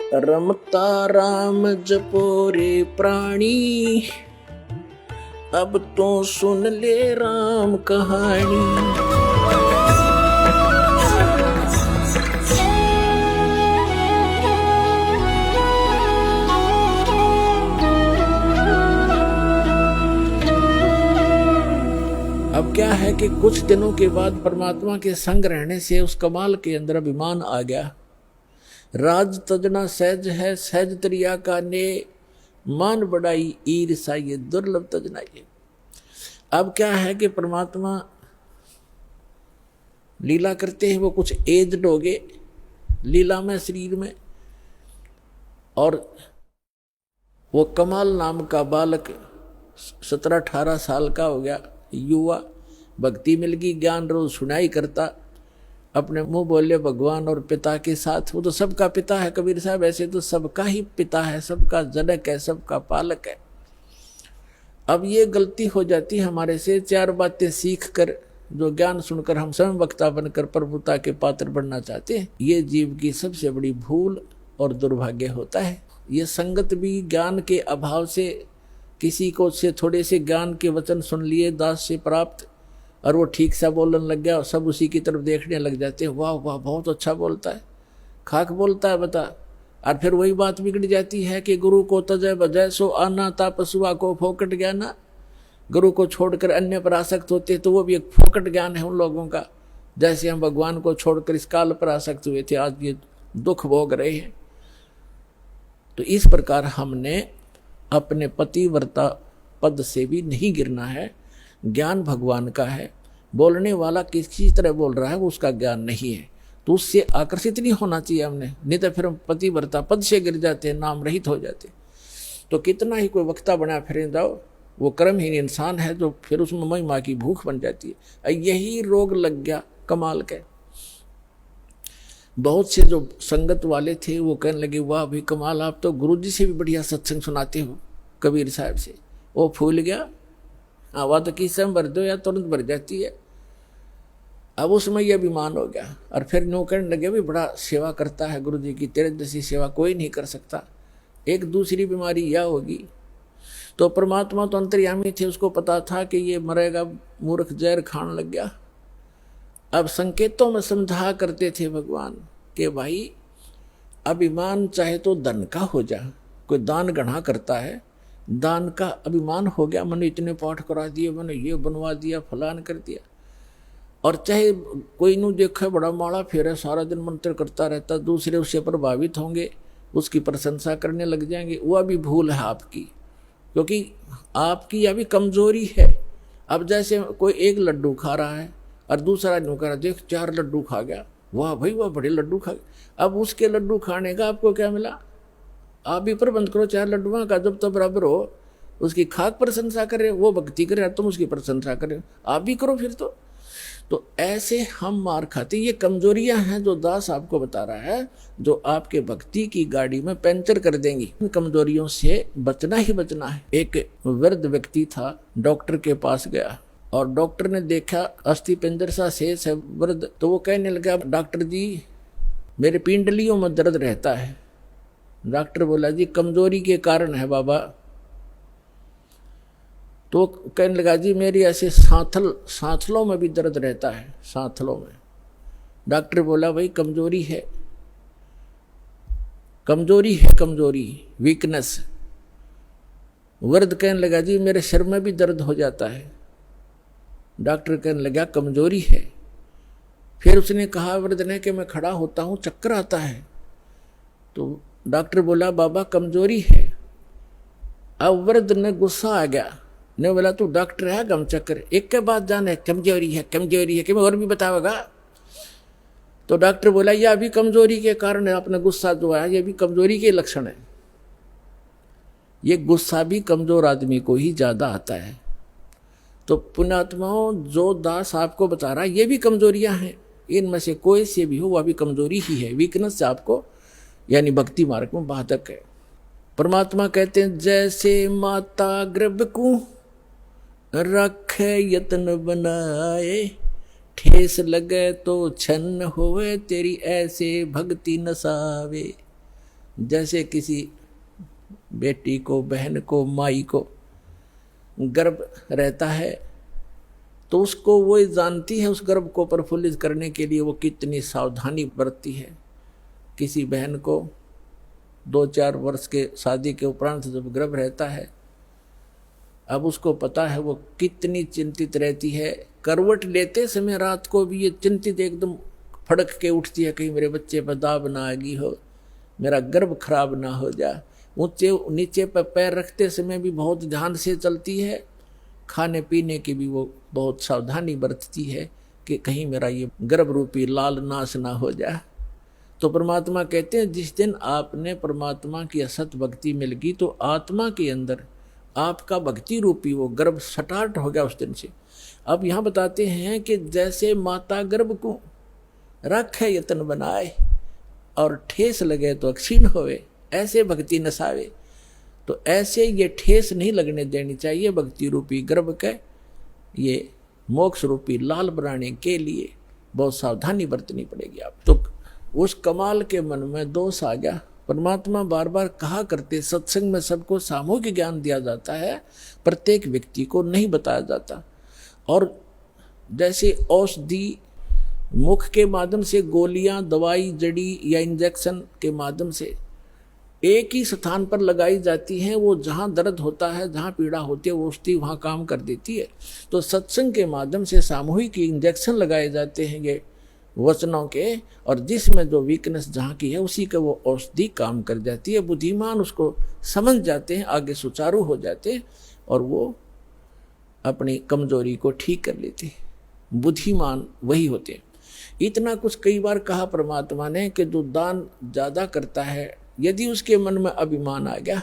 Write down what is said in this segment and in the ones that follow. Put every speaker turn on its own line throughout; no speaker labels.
रमता राम जपो रे प्राणी, अब तो सुन ले राम कहानी। अब क्या है कि कुछ दिनों के बाद परमात्मा के संग रहने से उस कमाल के अंदर अभिमान आ गया। राज तजना सहज है, सहज तरिया का ने, मान बढ़ाई ईर्षा ये दुर्लभ तजना ये। अब क्या है कि परमात्मा लीला करते हैं, वो कुछ एज्ड हो गए लीला में, शरीर में, और वो कमाल नाम का बालक 17-18 साल का हो गया, युवा, भक्ति मिल गई, ज्ञान रोज सुनाई करता, अपने मुंह बोले भगवान और पिता के साथ। वो तो सबका पिता है कबीर साहब, ऐसे तो सबका ही पिता है, सबका जनक है, सबका पालक है। अब ये गलती हो जाती हमारे से, चार बातें सीख कर, जो ज्ञान सुनकर हम स्वयं वक्ता बनकर प्रभुता के पात्र बनना चाहते हैं, ये जीव की सबसे बड़ी भूल और दुर्भाग्य होता है। ये संगत भी ज्ञान के अभाव से, किसी को से थोड़े से ज्ञान के वचन सुन लिए दास से प्राप्त, और वो ठीक सा बोलने लग गया और सब उसी की तरफ देखने लग जाते हैं, वाह वाह बहुत अच्छा बोलता है, खाक बोलता है बता। और फिर वही बात बिगड़ जाती है कि गुरु को तजय बजय सो आना, तापसुआ को फोकट ज्ञाना। गुरु को छोड़कर अन्य पर आसक्त होते तो वो भी एक फोकट ज्ञान है उन लोगों का, जैसे हम भगवान को छोड़कर इस काल पर आसक्त हुए थे, आज ये दुख भोग रहे हैं। तो इस प्रकार हमने अपने पतिव्रता पद से भी नहीं गिरना है। ज्ञान भगवान का है, बोलने वाला किसी तरह बोल रहा है वो उसका ज्ञान नहीं है, तो उससे आकर्षित नहीं होना चाहिए हमने, नहीं तो फिर हम पतिव्रता पद से गिर जाते हैं, नाम रहित हो जाते। तो कितना ही कोई वक्ता बना फिर जाओ, वो कर्महीन इंसान है, जो फिर उसमें महिमा की भूख बन जाती है। यही रोग लग गया कमाल के। बहुत से जो संगत वाले थे वो कहने लगे, वाह भाई कमाल, आप तो गुरु जी से भी बढ़िया सत्संग सुनाते हो कबीर साहब से। वो फूल गया, आवा तो किस समय भर दो या तुरंत भर जाती है। अब उसमें यह अभिमान हो गया, और फिर नो कहने लगे भी बड़ा सेवा करता है गुरु जी की, तेरे जैसी सेवा कोई नहीं कर सकता। एक दूसरी बीमारी यह होगी, तो परमात्मा तो अंतर्यामी थे, उसको पता था कि ये मरेगा, मूर्ख जहर खाने लग गया। अब संकेतों में समझा करते थे भगवान कि भाई अभिमान चाहे तो धन का हो जा, कोई दान गढ़ा करता है, दान का अभिमान हो गया, मैंने इतने पाठ करा दिए, मैंने ये बनवा दिया, फलान कर दिया। और चाहे कोई नू देखा बड़ा माड़ा फेरा, सारा दिन मंत्र करता रहता, दूसरे उससे प्रभावित होंगे, उसकी प्रशंसा करने लग जाएंगे, वह भी भूल है आपकी, क्योंकि आपकी यह भी कमजोरी है। अब जैसे कोई एक लड्डू खा रहा है और दूसरा न्यू कह रहा, देख 4 लड्डू खा गया, वाह भाई वाह बड़े लड्डू खा गया। अब उसके लड्डू खाने का आपको क्या मिला? आप भी प्रबंध करो 4 लड्डुओं का, जब तो बराबर हो, उसकी खाक प्रशंसा करे, वो भक्ति करे, तुम उसकी प्रशंसा करे, आप भी करो फिर। तो ऐसे हम मार खाते। ये कमजोरियां हैं जो दास आपको बता रहा है, जो आपके भक्ति की गाड़ी में पंचर कर देंगी। इन कमजोरियों से बचना ही बचना है। एक वृद्ध व्यक्ति था, डॉक्टर के पास गया और डॉक्टर ने देखा अस्थि पिंजर सा शेष है वृद्ध, तो वो कहने लगा, डॉक्टर जी मेरे पिंडलियों में दर्द रहता है। डॉक्टर बोला, जी कमजोरी के कारण है बाबा। तो कहने लगा, जी मेरी ऐसे सांथलों में भी दर्द रहता है, सांथलों में। डॉक्टर बोला, भाई कमजोरी है, कमजोरी, वीकनेस। वृद्ध कहने लगा, जी मेरे सिर में भी दर्द हो जाता है। डॉक्टर कहने लगा, कमजोरी है। फिर उसने कहा वृद्ध ने कि मैं खड़ा होता हूँ चक्कर आता है। तो डॉक्टर बोला, बाबा कमजोरी है। अब वृद्ध ने गुस्सा आ गया, ने बोला, तू डॉक्टर है गम चक्कर, एक के बाद जाने कमजोरी है कि मैं और भी बताओगा। तो डॉक्टर बोला, यह भी कमजोरी के कारण है, अपना गुस्सा जो है ये भी कमजोरी के लक्षण है। ये गुस्सा भी कमजोर आदमी को ही ज्यादा आता है। तो पुण्यात्माओं, जो दास आपको बता रहा है ये भी कमजोरियां हैं, इनमें से कोई से भी हो वह भी कमजोरी ही है, वीकनेस आपको यानी भक्ति मार्ग में बाधक है। परमात्मा कहते हैं, जैसे माता गर्भ को रखे यत्न बनाए, ठेस लगे तो छन्न होवे, तेरी ऐसे भक्ति नसावे। जैसे किसी बेटी को, बहन को, माई को गर्भ रहता है तो उसको वो जानती है, उस गर्भ को प्रफुल्लित करने के लिए वो कितनी सावधानी बरतती है। किसी बहन को 2-4 वर्ष के शादी के उपरांत जब गर्भ रहता है, अब उसको पता है वो कितनी चिंतित रहती है। करवट लेते समय रात को भी ये चिंतित एकदम फड़क के उठती है, कहीं मेरे बच्चे पर दाब ना आ गई हो, मेरा गर्भ खराब ना हो जा। ऊंचे नीचे पर पैर रखते समय भी बहुत ध्यान से चलती है। खाने पीने की भी वो बहुत सावधानी बरतती है कि कहीं मेरा ये गर्भ रूपी लाल नाश ना हो जाए। तो परमात्मा कहते हैं जिस दिन आपने परमात्मा की असत भक्ति मिल गई तो आत्मा के अंदर आपका भक्ति रूपी वो गर्भ स्टार्ट हो गया उस दिन से। अब यहाँ बताते हैं कि जैसे माता गर्भ को रखे यतन बनाए और ठेस लगे तो अक्षीण होवे, ऐसे भक्ति नसावे। तो ऐसे ये ठेस नहीं लगने देनी चाहिए भक्ति रूपी गर्भ के। ये मोक्ष रूपी लाल बनाने के लिए बहुत सावधानी बरतनी पड़ेगी आप। तो उस कमाल के मन में दोष आ गया। परमात्मा बार बार कहा करते, सत्संग में सबको सामूहिक ज्ञान दिया जाता है, प्रत्येक व्यक्ति को नहीं बताया जाता। और जैसे औषधि मुख के माध्यम से, गोलियां, दवाई, जड़ी या इंजेक्शन के माध्यम से एक ही स्थान पर लगाई जाती हैं, वो जहाँ दर्द होता है, जहाँ पीड़ा होती है, वो औषधि वहाँ काम कर देती है। तो सत्संग के माध्यम से सामूहिक इंजेक्शन लगाए जाते हैं ये वचनों के, और जिसमें जो वीकनेस जहाँ की है उसी का वो औषधि काम कर जाती है। बुद्धिमान उसको समझ जाते हैं, आगे सुचारू हो जाते हैं और वो अपनी कमजोरी को ठीक कर लेते हैं। बुद्धिमान वही होते हैं। इतना कुछ कई बार कहा परमात्मा ने कि जो दान ज़्यादा करता है, यदि उसके मन में अभिमान आ गया,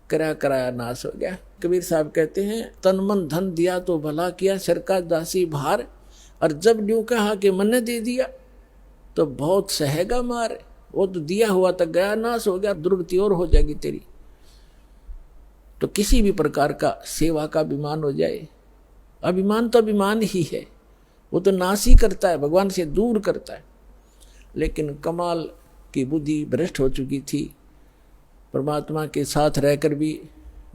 कराया नाश हो गया। कबीर साहब कहते हैं, तन मन धन दिया तो भला किया, सिर का दासी भार। और जब न्यू कहा कि मन ने दे दिया तो बहुत सहेगा मार। वो तो दिया हुआ तक गया, नाश हो गया, दुर्गति और हो जाएगी तेरी। तो किसी भी प्रकार का सेवा का अभिमान हो जाए, अभिमान तो अभिमान ही है, वो तो नाश ही करता है, भगवान से दूर करता है। लेकिन कमाल की बुद्धि भ्रष्ट हो चुकी थी। परमात्मा के साथ रहकर भी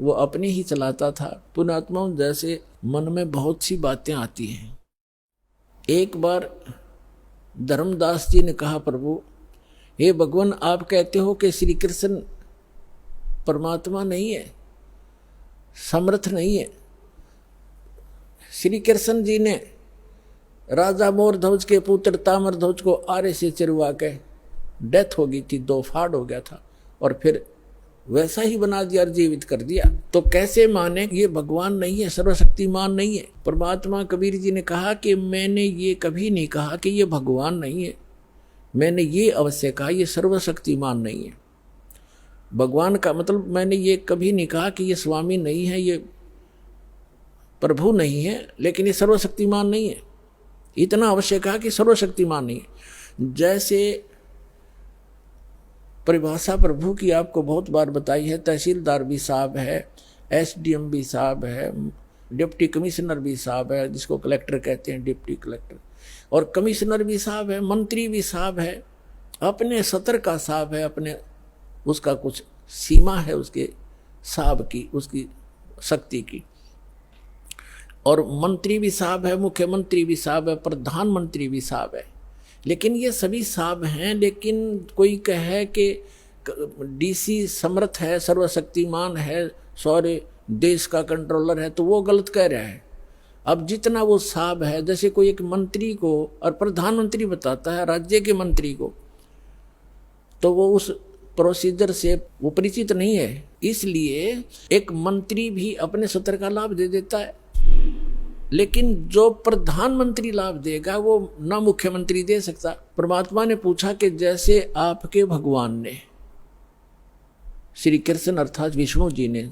वो अपने ही चलाता था। पुण्यात्माओं, जैसे मन में बहुत सी बातें आती हैं। एक बार धर्मदास जी ने कहा, प्रभु हे भगवान, आप कहते हो कि श्री कृष्ण परमात्मा नहीं है, समर्थ नहीं है। श्री कृष्ण जी ने राजा मोरध्वज के पुत्र ताम्रध्वज को आरे से चिरवा के डेथ हो गई थी, 2 फाड़ हो गया था, और फिर वैसा ही बना दिया और जीवित कर दिया। तो कैसे माने ये भगवान नहीं है, सर्वशक्तिमान नहीं है। परमात्मा कबीर जी ने कहा कि मैंने ये कभी नहीं कहा कि ये भगवान नहीं है, मैंने ये अवश्य कहा ये सर्वशक्तिमान नहीं है। भगवान का मतलब मैंने ये कभी नहीं कहा कि ये स्वामी नहीं है, ये प्रभु नहीं है, लेकिन ये सर्वशक्तिमान नहीं है। इतना अवश्य कहा कि सर्वशक्तिमान नहीं है। जैसे परिभाषा प्रभु की आपको बहुत बार बताई है, तहसीलदार भी साहब है, एसडीएम भी साहब है, डिप्टी कमिश्नर भी साहब है, जिसको कलेक्टर कहते हैं, डिप्टी कलेक्टर, और कमिश्नर भी साहब है, मंत्री भी साहब है, अपने सतर का साहब है, अपने उसका कुछ सीमा है उसके साहब की, उसकी शक्ति की। और मंत्री भी साहब है, मुख्यमंत्री भी साहब है, प्रधानमंत्री भी साहब है। लेकिन ये सभी साहब हैं, लेकिन कोई कहे कि डीसी समर्थ है, सर्वशक्तिमान है, सारे देश का कंट्रोलर है, तो वो गलत कह रहा है। अब जितना वो साहब है, जैसे कोई एक मंत्री को और प्रधानमंत्री बताता है राज्य के मंत्री को, तो वो उस प्रोसीजर से वो परिचित नहीं है, इसलिए एक मंत्री भी अपने सत्र का लाभ दे देता है, लेकिन जो प्रधानमंत्री लाभ देगा वो ना मुख्यमंत्री दे सकता। परमात्मा ने पूछा कि जैसे आपके भगवान ने, श्री कृष्ण अर्थात विष्णु जी ने,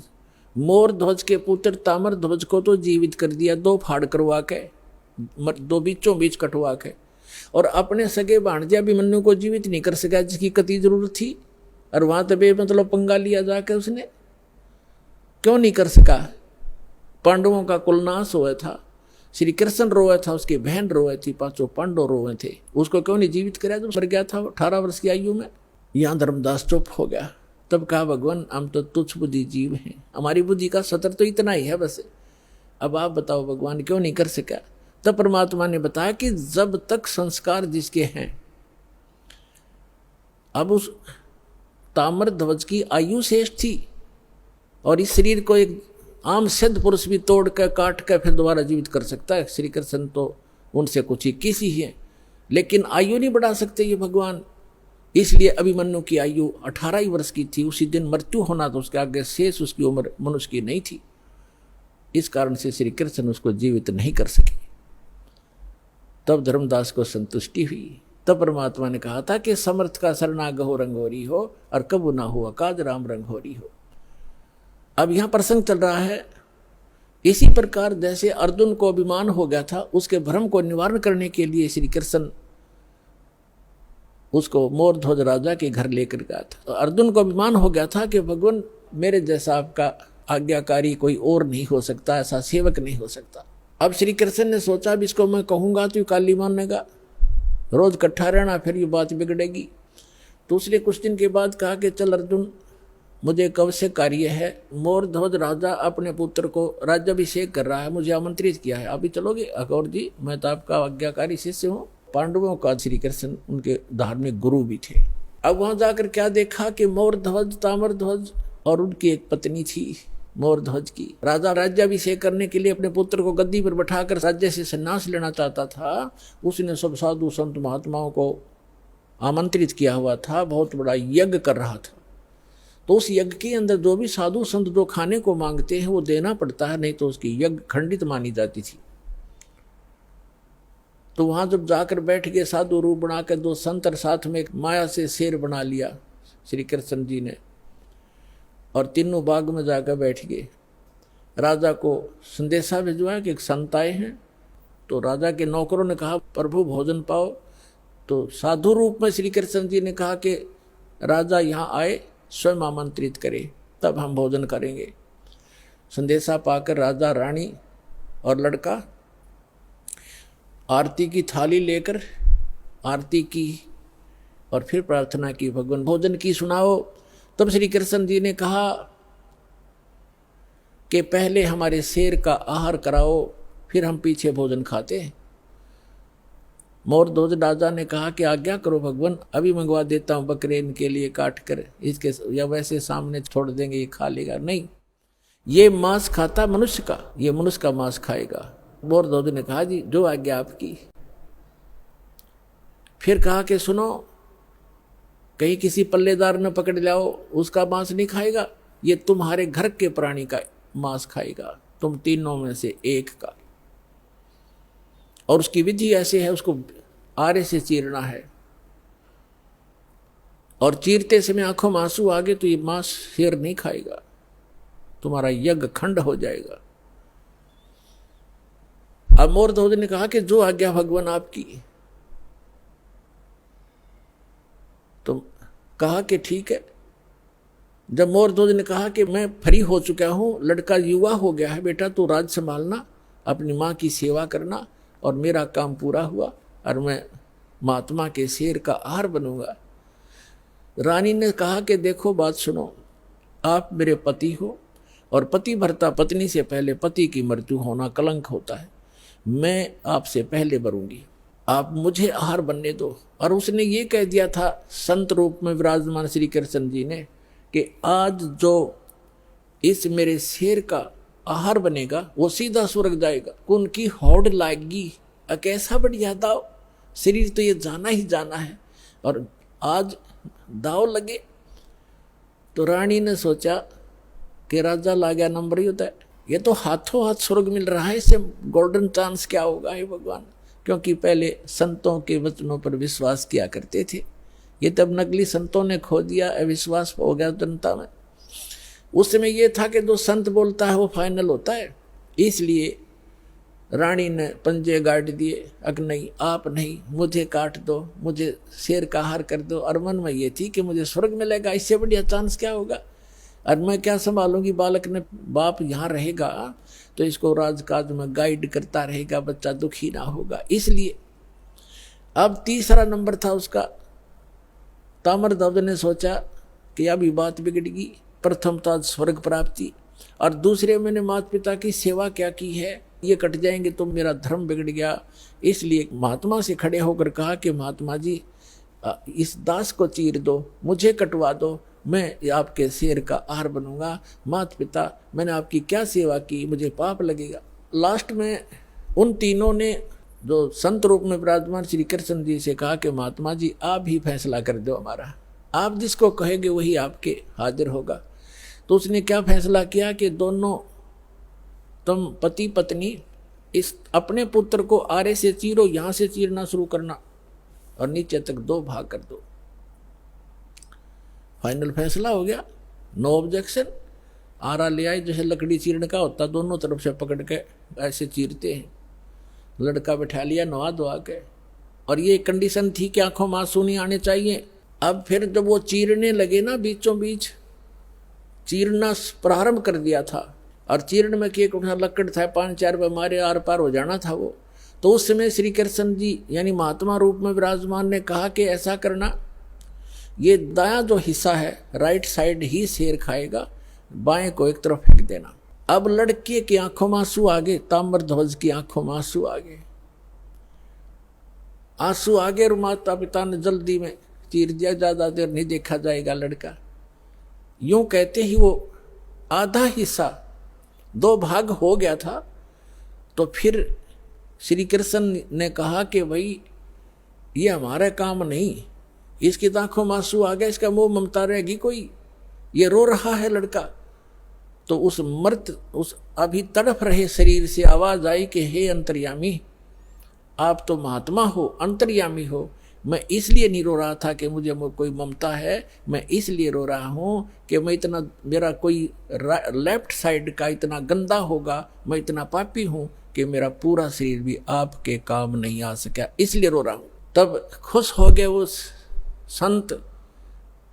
मोर ध्वज के पुत्र ताम्र ध्वज को तो जीवित कर दिया, 2 फाड़ करवा के, 2 बीचों बीच कटवा के, और अपने सगे भांजे अभिमन्यु को जीवित नहीं कर सका, जिसकी कति जरूरत थी, और वहां तबे मतलब पंगा लिया जाके उसने क्यों नहीं कर सका। पांडवों का कुलनाश हुआ था, श्री कृष्ण रोए था, उसकी बहन रोए थी, 5 पांडव रोए थे, उसको क्यों नहीं जीवित कराया जो मर गया था 18 वर्ष की आयु में। यहाँ धर्मदास चुप हो गया। तब कहा भगवान हम तो तुच्छ बुद्धि जीव हैं, हमारी बुद्धि का सतर तो इतना ही है बस, अब आप बताओ भगवान क्यों नहीं कर सका। तब परमात्मा ने बताया कि जब तक संस्कार जिसके हैं, अब उस ताम्र ध्वज की आयु शेष थी और इस शरीर को एक आम सिद्ध पुरुष भी तोड़ कर काट कर फिर दोबारा जीवित कर सकता है। श्री कृष्ण तो उनसे कुछ 21 ही है, लेकिन आयु नहीं बढ़ा सकते ये भगवान। इसलिए अभिमन्यु की आयु 18 ही वर्ष की थी, उसी दिन मृत्यु होना, तो उसके आगे शेष उसकी उम्र मनुष्य की नहीं थी। इस कारण से श्री कृष्ण उसको जीवित नहीं कर सके। तब धर्मदास को संतुष्टि हुई। तब परमात्मा ने कहा था कि समर्थ का सरना गहो रंगोरी हो और कबू ना हो काज राम रंगोरी हो। अब यहां प्रसंग चल रहा है, इसी प्रकार जैसे अर्जुन को अभिमान हो गया था, उसके भ्रम को निवारण करने के लिए श्री कृष्ण उसको मोर ध्वज राजा के घर लेकर गया था। तो अर्जुन को अभिमान हो गया था कि भगवान मेरे जैसा आपका आज्ञाकारी कोई और नहीं हो सकता, ऐसा सेवक नहीं हो सकता। अब श्री कृष्ण ने सोचा अब इसको मैं कहूंगा तो काली मानेगा, रोज इकट्ठा रहना, फिर ये बात बिगड़ेगी। तो उसने कुछ दिन के बाद कहा कि चल अर्जुन, मुझे कब से कार्य है, मोर ध्वज राजा अपने पुत्र को राज्याभिषेक कर रहा है, मुझे आमंत्रित किया है, आप भी चलोगे? अकौर जी मैं तो आपका आज्ञाकारी शिष्य हूँ। पांडवों का श्री कृष्ण उनके धार्मिक गुरु भी थे। अब वहां जाकर क्या देखा कि मोर ध्वज, ताम्र ध्वज और उनकी एक पत्नी थी मोर ध्वज की। राजा राज्याभिषेक करने के लिए अपने पुत्र को गद्दी पर बैठाकर राज्य से संन्यास लेना चाहता था। उसने सब साधु संत महात्माओं को आमंत्रित किया हुआ था, बहुत बड़ा यज्ञ कर रहा था। तो उस यज्ञ के अंदर जो भी साधु संत जो खाने को मांगते हैं वो देना पड़ता है, नहीं तो उसकी यज्ञ खंडित मानी जाती थी। तो वहां जब जाकर बैठ गए साधु रूप बनाकर, दो संत और साथ में एक माया से शेर बना लिया श्री कृष्ण जी ने, और तीनों बाग में जाकर बैठ गए। राजा को संदेशा भिजवाया कि एक संत आए हैं। तो राजा के नौकरों ने कहा प्रभु भोजन पाओ। तो साधु रूप में श्री कृष्ण जी ने कहा कि राजा यहाँ आए, स्वयं आमंत्रित करे तब हम भोजन करेंगे। संदेशा पाकर राजा, रानी और लड़का आरती की थाली लेकर आरती की और फिर प्रार्थना की भगवान भोजन की सुनाओ। तब श्री कृष्ण जी ने कहा कि पहले हमारे शेर का आहार कराओ, फिर हम पीछे भोजन खाते हैं। मोर ध्वज राजा ने कहा कि आज्ञा करो भगवान, अभी मंगवा देता हूँ बकरे इनके लिए काट कर, इसके या वैसे सामने छोड़ देंगे ये खा लेगा। नहीं, ये मांस खाता मनुष्य का, ये मनुष्य का मांस खाएगा। मोर ध्वज ने कहा जी जो आज्ञा आपकी। फिर कहा कि सुनो, कहीं किसी पल्लेदार न पकड़ लाओ, उसका मांस नहीं खाएगा, ये तुम्हारे घर के प्राणी का मांस खाएगा, तुम तीनों में से एक का। और उसकी विधि ऐसे है, उसको आरे से चीरना है और चीरते समय आंखों में आंसू आ गए तो ये मांस शेर नहीं खाएगा, तुम्हारा यज्ञ खंड हो जाएगा। अब मोर ध्वज ने कहा कि जो आज्ञा भगवान आपकी। तो कहा कि ठीक है। जब मोर ध्वज ने कहा कि मैं फ्री हो चुका हूं, लड़का युवा हो गया है, बेटा तू राज संभालना, अपनी माँ की सेवा करना, और मेरा काम पूरा हुआ और मैं महात्मा के शेर का आहार बनूंगा। रानी ने कहा कि देखो बात सुनो, आप मेरे पति हो और पति भरता पत्नी से पहले पति की मृत्यु होना कलंक होता है, मैं आपसे पहले मरूंगी, आप मुझे आहार बनने दो। और उसने ये कह दिया था संत रूप में विराजमान श्री कृष्ण जी ने कि आज जो इस मेरे शेर का आहार बनेगा वो सीधा स्वर्ग जाएगा, उनकी होड़ लाएगी। कैसा बढ़िया दाव, शरीर तो ये जाना ही जाना है और आज दाव लगे। तो रानी ने सोचा कि राजा ला गया नंबर ही होता है, ये तो हाथों हाथ स्वर्ग मिल रहा है, इससे गोल्डन चांस क्या होगा हे भगवान। क्योंकि पहले संतों के वचनों पर विश्वास किया करते थे, ये तब नकली संतों ने खो दिया, अविश्वास हो गया जनता में। उस समय ये था कि जो संत बोलता है वो फाइनल होता है। इसलिए रानी ने पंजे गाड़ दिए, अग नहीं आप नहीं, मुझे काट दो, मुझे शेर का आहार कर दो। और मन में ये थी कि मुझे स्वर्ग मिलेगा, इससे बढ़िया चांस क्या होगा, और मैं क्या संभालूंगी। बालक ने बाप यहाँ रहेगा तो इसको राजकाज में गाइड करता रहेगा, बच्चा दुखी ना होगा। इसलिए अब तीसरा नंबर था उसका ताम्रध्वज ने सोचा कि अभी बात बिगड़गी, प्रथम था स्वर्ग प्राप्ति और दूसरे मैंने माता पिता की सेवा क्या की है, ये कट जाएंगे तो मेरा धर्म बिगड़ गया। इसलिए महात्मा से खड़े होकर कहा कि महात्मा जी इस दास को चीर दो, मुझे कटवा दो, मैं आपके शेर का आहार बनूंगा। माता पिता मैंने आपकी क्या सेवा की, मुझे पाप लगेगा। लास्ट में उन तीनों ने जो संत रूप में विराजमान श्री कृष्ण जी से कहा कि महात्मा जी आप ही फैसला कर दो हमारा, आप जिसको कहेंगे वही आपके हाजिर होगा। तो उसने क्या फैसला किया कि दोनों तुम पति पत्नी इस अपने पुत्र को आरे से चीरो, यहां से चीरना शुरू करना और नीचे तक 2 भाग कर दो। फाइनल फैसला हो गया, नो ऑब्जेक्शन। आरा ले आए, जैसे लकड़ी चीरने का होता, दोनों तरफ से पकड़ के ऐसे चीरते हैं। लड़का बैठा लिया नवा धोआ के, और ये कंडीशन थी कि आंखों में आंसू नहीं आने चाहिए। अब फिर जब वो चीरने लगे ना, बीचों बीच चीरना प्रारंभ कर दिया था, और चीरने में एक उठा लकड़ था, 5-4 मारे आर पार हो जाना था वो। तो उस समय श्री कृष्ण जी यानी महात्मा रूप में विराजमान ने कहा कि ऐसा करना, ये दायां जो हिस्सा है राइट साइड ही शेर खाएगा, बाएं को एक तरफ फेंक देना। अब लड़के की आंखों में आंसू आ गए, ताम्रध्वज की आंखों में आंसू आ गए, आंसू आ गए। और माता पिता ने जल्दी में चीर दिया, ज्यादा देर नहीं देखा जाएगा लड़का। यूं कहते ही वो आधा हिस्सा 2 भाग हो गया था। तो फिर श्री कृष्ण ने कहा कि भाई ये हमारा काम नहीं, इसकी आंखों में आंसू आ गया, इसका मोह ममता रहेगी कोई, ये रो रहा है लड़का। तो उस अभी तड़फ रहे शरीर से आवाज आई कि हे अंतर्यामी, आप तो महात्मा हो, अंतर्यामी हो, मैं इसलिए नहीं रो रहा था कि मुझे कोई ममता है, मैं इसलिए रो रहा हूं कि मैं इतना, मेरा कोई लेफ्ट साइड का इतना गंदा होगा, मैं इतना पापी हूं कि मेरा पूरा शरीर भी आपके काम नहीं आ सका, इसलिए रो रहा हूं। तब खुश हो गए उस संत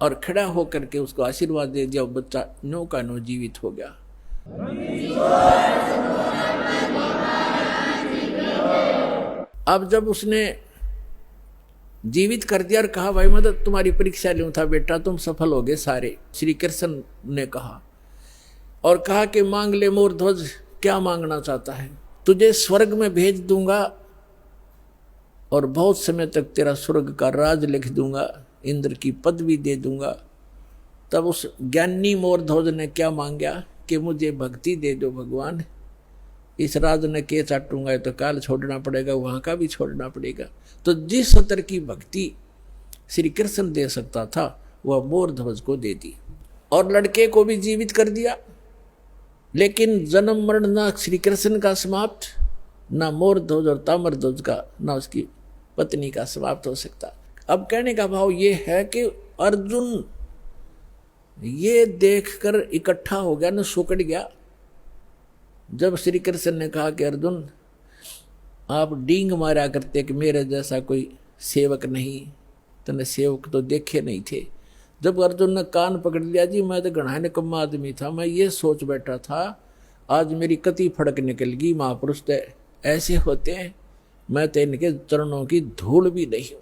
और खड़ा होकर के उसको आशीर्वाद दे दिया। बच्चा नो का नो जीवित हो गया। अब जब उसने जीवित कर दिया और कहा भाई मैं तो तुम्हारी परीक्षा लूं था बेटा, तुम सफल हो गए सारे, श्री कृष्ण ने कहा, और कहा कि मांग ले मोर ध्वज, क्या मांगना चाहता है, तुझे स्वर्ग में भेज दूंगा और बहुत समय तक तेरा स्वर्ग का राज लिख दूंगा, इंद्र की पदवी दे दूंगा। तब उस ज्ञानी मोर ध्वज ने क्या मांगा कि मुझे भक्ति दे दो भगवान, इस राज ने के चाटूंगा तो काल छोड़ना पड़ेगा, वहां का भी छोड़ना पड़ेगा। तो जिस स्तर की भक्ति श्री कृष्ण दे सकता था वह मोर ध्वज को दे दी, और लड़के को भी जीवित कर दिया। लेकिन जन्म मरण ना श्री कृष्ण का समाप्त, ना मोर ध्वज और ताम्र ध्वज का, ना उसकी पत्नी का समाप्त हो सकता। अब कहने का भाव ये है कि अर्जुन ये देखकर इकट्ठा हो गया न, सुकड़ गया। जब श्री कृष्ण ने कहा कि अर्जुन आप डींग मारा करते कि मेरे जैसा कोई सेवक नहीं, तने सेवक तो देखे नहीं थे। जब अर्जुन ने कान पकड़ लिया, जी मैं तो घना निकम्मा आदमी था, मैं ये सोच बैठा था आज मेरी कति फड़क निकल गई, महापुरुष तो ऐसे होते हैं, मैं तो इनके चरणों की धूल भी नहीं हूं।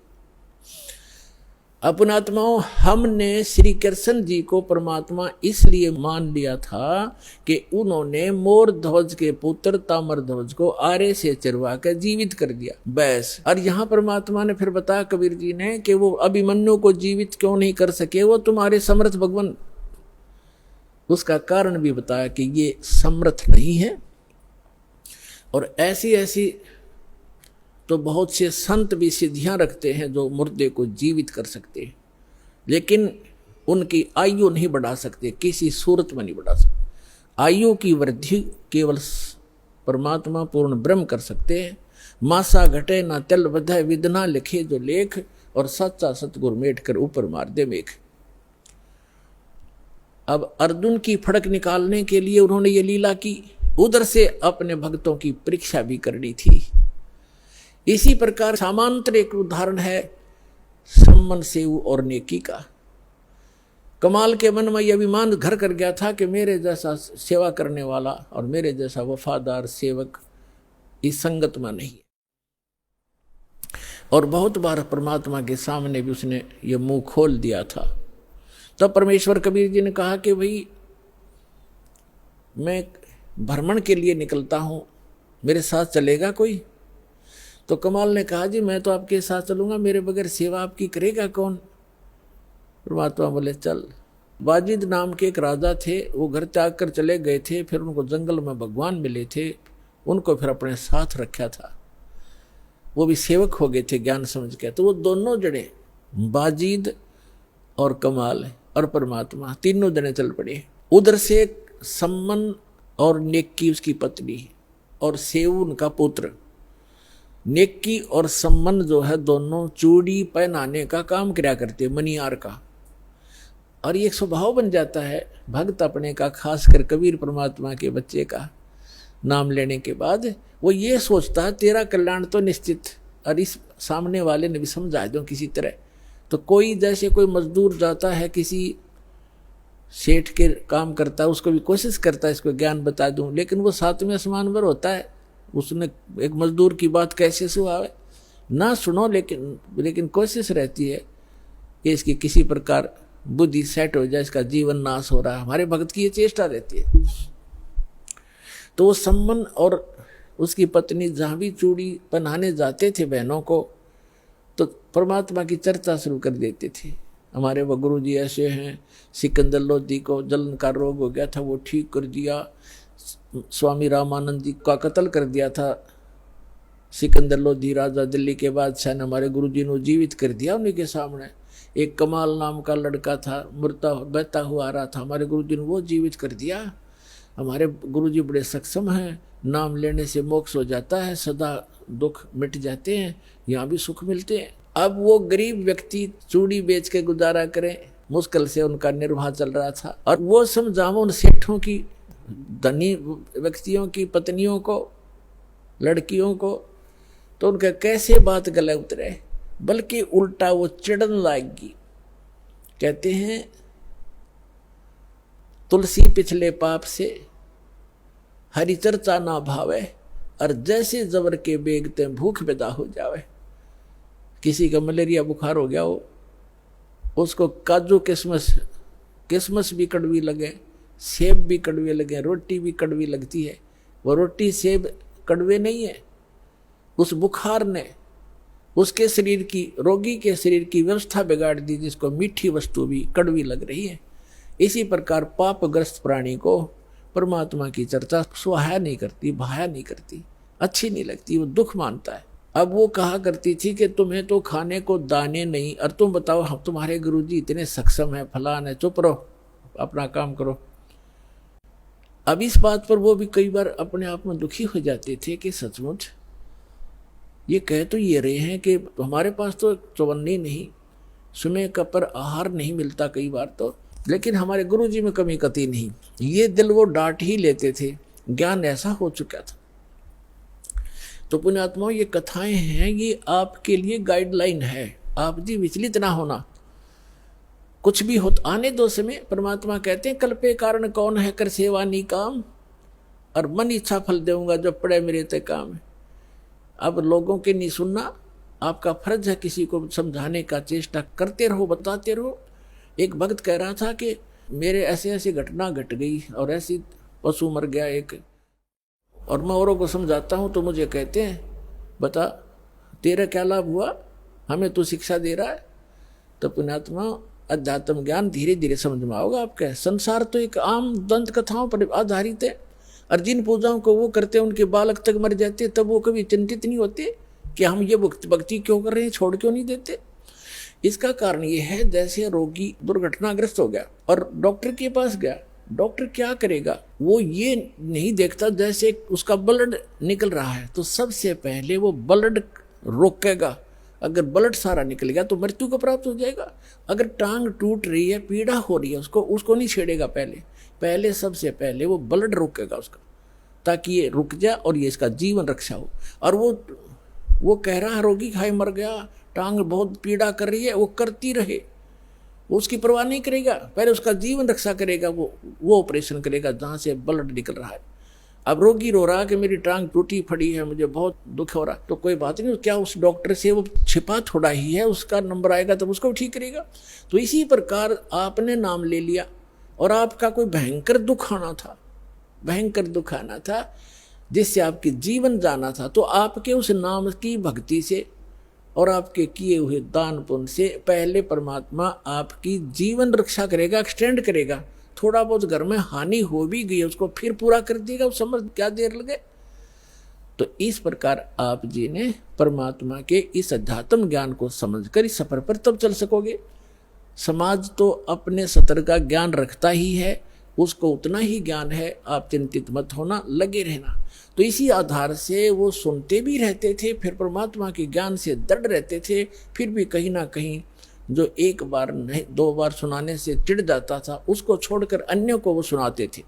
अपनात्माओं, हमने श्री कृष्ण जी को परमात्मा इसलिए मान लिया था कि उन्होंने मोर ध्वज के पुत्र ताम्र ध्वज को आरे से चिरवा कर जीवित कर दिया, बस। और यहाँ परमात्मा ने फिर बताया कबीर जी ने कि वो अभिमन्यु को जीवित क्यों नहीं कर सके, वो तुम्हारे समर्थ भगवान। उसका कारण भी बताया कि ये समर्थ नहीं है, और ऐसी ऐसी तो बहुत से संत भी सिद्धियां रखते हैं जो मुर्दे को जीवित कर सकते हैं, लेकिन उनकी आयु नहीं बढ़ा सकते, किसी सूरत में नहीं बढ़ा सकते। आयु की वृद्धि केवल परमात्मा पूर्ण ब्रह्म कर सकते हैं। मासा घटे ना तल बधाए, विधना लिखे जो लेख, और सच्चा सतगुरु मेट कर ऊपर मार दे मेघ। अब अर्जुन की फड़क निकालने के लिए उन्होंने ये लीला की, उधर से अपने भक्तों की परीक्षा भी करनी थी। इसी प्रकार सामांतर एक उदाहरण है सम्मन सेव और नेकी का। कमाल के मन में यह अभिमान घर कर गया था कि मेरे जैसा सेवा करने वाला और मेरे जैसा वफादार सेवक इस संगत में नहीं। और बहुत बार परमात्मा के सामने भी उसने ये मुंह खोल दिया था। तब परमेश्वर कबीर जी ने कहा कि भाई मैं भ्रमण के लिए निकलता हूँ, मेरे साथ चलेगा कोई? तो कमाल ने कहा जी मैं तो आपके साथ चलूँगा, मेरे बगैर सेवा आपकी करेगा कौन? परमात्मा बोले चल। बाजिद नाम के एक राजा थे, वो घर त्याग कर चले गए थे, फिर उनको जंगल में भगवान मिले थे, उनको फिर अपने साथ रखा था, वो भी सेवक हो गए थे ज्ञान समझ के। तो वो दोनों जने बाजिद और कमाल और परमात्मा तीनों जने चल पड़े। उधर से सम्मन और नेक्की उसकी पत्नी और सेव उनका पुत्र। नेक्की और सम्मन जो है दोनों चूड़ी पहनाने का काम किया करते, मनियार का। और ये एक स्वभाव बन जाता है भक्त अपने का, खासकर कबीर परमात्मा के बच्चे का नाम लेने के बाद वो ये सोचता है तेरा कल्याण तो निश्चित, और इस सामने वाले ने भी समझा दूं किसी तरह। तो कोई जैसे कोई मजदूर जाता है किसी सेठ के काम करता है, उसको भी कोशिश करता है इसको ज्ञान बता दूं, लेकिन वो सातवें आसमान पर होता है, उसने एक मजदूर की बात कैसे सुनावे ना सुनो, लेकिन कोशिश रहती है कि इसकी किसी प्रकार बुद्धि सेट हो जाए, इसका जीवन नाश हो रहा है। हमारे भक्त की ये चेष्टा रहती है। तो वो सम्मन और उसकी पत्नी जहाँ भी चूड़ी पहनाने जाते थे बहनों को, तो परमात्मा की चर्चा शुरू कर देते थे। हमारे वो गुरु जी ऐसे हैं, सिकंदर लोधी को जलन का रोग हो गया था, वो ठीक कर दिया। स्वामी रामानंद जी का कत्ल कर दिया था सिकंदर लोधी राजा, दिल्ली के बादशाह ने, हमारे गुरु जी ने जीवित कर दिया उन्हीं के सामने। एक कमाल नाम का लड़का था, मरता बहता हुआ आ रहा था, हमारे गुरु जी ने वो जीवित कर दिया। हमारे गुरु जी बड़े सक्षम हैं, नाम लेने से मोक्ष हो जाता है, सदा दुख मिट जाते हैं, यहाँ भी सुख मिलते हैं। अब वो गरीब व्यक्ति चूड़ी बेच के गुजारा करें, मुश्किल से उनका निर्वाह चल रहा था। और वो समझाओ उन सेठों की, धनी व्यक्तियों की पत्नियों को, लड़कियों को, तो उनका कैसे बात गले उतरे, बल्कि उल्टा वो चिढ़न लाएगी। कहते हैं तुलसी पिछले पाप से हरि चर्चा ना भावे, और जैसे जबर के बेगते भूख पैदा हो जावे। किसी का मलेरिया बुखार हो गया हो, उसको काजू किशमिश भी कड़वी लगे, सेब भी कड़वे लगे, रोटी भी कड़वी लगती है, वो रोटी सेब कड़वे नहीं है। उस बुखार ने उसके शरीर की, रोगी के शरीर की व्यवस्था बिगाड़ दी, जिसको मीठी वस्तु भी कड़वी लग रही है। इसी प्रकार पापग्रस्त प्राणी को परमात्मा की चर्चा सुहाया नहीं करती, भाया नहीं करती, अच्छी नहीं लगती, वो दुख मानता है। अब वो कहा करती थी कि तुम्हें तो खाने को दाने नहीं, और तुम बताओ हम तुम्हारे गुरुजी इतने सक्षम हैं, फलान है, चुप रहो, अपना काम करो। अब इस बात पर वो भी कई बार अपने आप में दुखी हो जाते थे कि सचमुच ये कह तो ये रहे हैं कि हमारे पास तो चौवन्नी नहीं, समय का पर आहार नहीं मिलता कई बार तो, लेकिन हमारे गुरुजी में कमी कती नहीं। ये दिल वो डांट ही लेते थे, ज्ञान ऐसा हो चुका था। तो पुण्यात्माओं, ये कथाएं हैं, ये आपके लिए गाइडलाइन है। आप जी विचलित ना होना, कुछ भी हो आने दो समय। परमात्मा कहते हैं कल्पे कारण कौन है, कर सेवा नी काम, और मन इच्छा फल देऊंगा जो पड़े मेरे ते काम है। अब लोगों के नहीं सुनना, आपका फर्ज है किसी को समझाने का, चेष्टा करते रहो, बताते रहो। एक भक्त कह रहा था कि मेरे ऐसे ऐसी घटना घट गई और ऐसी पशु मर गया एक, और मैं औरों को समझाता हूँ तो मुझे कहते हैं बता तेरा क्या लाभ हुआ, हमें तू शिक्षा दे रहा है। तो पुण्यात्मा, अध्यात्म ज्ञान धीरे धीरे समझ में आओगे आपके। संसार तो एक आम दंत कथाओं पर आधारित है, और जिन पूजाओं को वो करते हैं उनके बालक तक मर जाते, तब वो कभी चिंतित नहीं होते कि हम ये भक्ति क्यों कर रहे हैं, छोड़ क्यों नहीं देते। इसका कारण ये है, जैसे रोगी दुर्घटनाग्रस्त हो गया और डॉक्टर के पास गया, डॉक्टर क्या करेगा, वो ये नहीं देखता जैसे उसका ब्लड निकल रहा है तो सबसे पहले वो ब्लड रोकेगा। अगर ब्लड सारा निकल गया तो मृत्यु को प्राप्त हो जाएगा। अगर टांग टूट रही है, पीड़ा हो रही है, उसको नहीं छेड़ेगा, पहले सबसे पहले वो ब्लड रोकेगा उसका, ताकि ये रुक जाए और ये इसका जीवन रक्षा हो। और वो कह रहा है रोगी खाए मर गया, टांग बहुत पीड़ा कर रही है, वो करती रहे, वो उसकी परवाह नहीं करेगा, पहले उसका जीवन रक्षा करेगा, वो ऑपरेशन करेगा जहाँ से ब्लड निकल रहा है। अब रोगी रो रहा कि मेरी टांग टूटी पड़ी है, मुझे बहुत दुख हो रहा। तो कोई बात नहीं, क्या उस डॉक्टर से वो छिपा थोड़ा ही है, उसका नंबर आएगा तब उसको ठीक करेगा। तो इसी प्रकार आपने नाम ले लिया और आपका कोई भयंकर दुख आना था, भयंकर दुख आना था जिससे आपके जीवन जाना था। तो आपके उस नाम की भक्ति से और आपके किए हुए दान पुण्य से पहले परमात्मा आपकी जीवन रक्षा करेगा, एक्सटेंड करेगा। थोड़ा बहुत घर में हानि हो भी गई उसको फिर पूरा कर देगा, उस समझ क्या देर लगे। तो इस प्रकार आप जी ने परमात्मा के इस अध्यात्म ज्ञान को समझकर इस सफर पर तब चल सकोगे। समाज तो अपने सतर का ज्ञान रखता ही है, उसको उतना ही ज्ञान है, आप चिंतित मत होना, लगे रहना। तो इसी आधार से वो सुनते भी रहते थे, फिर परमात्मा के ज्ञान से दृढ़ रहते थे। फिर भी कहीं ना कहीं जो एक बार नहीं 2 बार सुनाने से चिढ़ जाता था, उसको छोड़कर अन्य को वो सुनाते थे,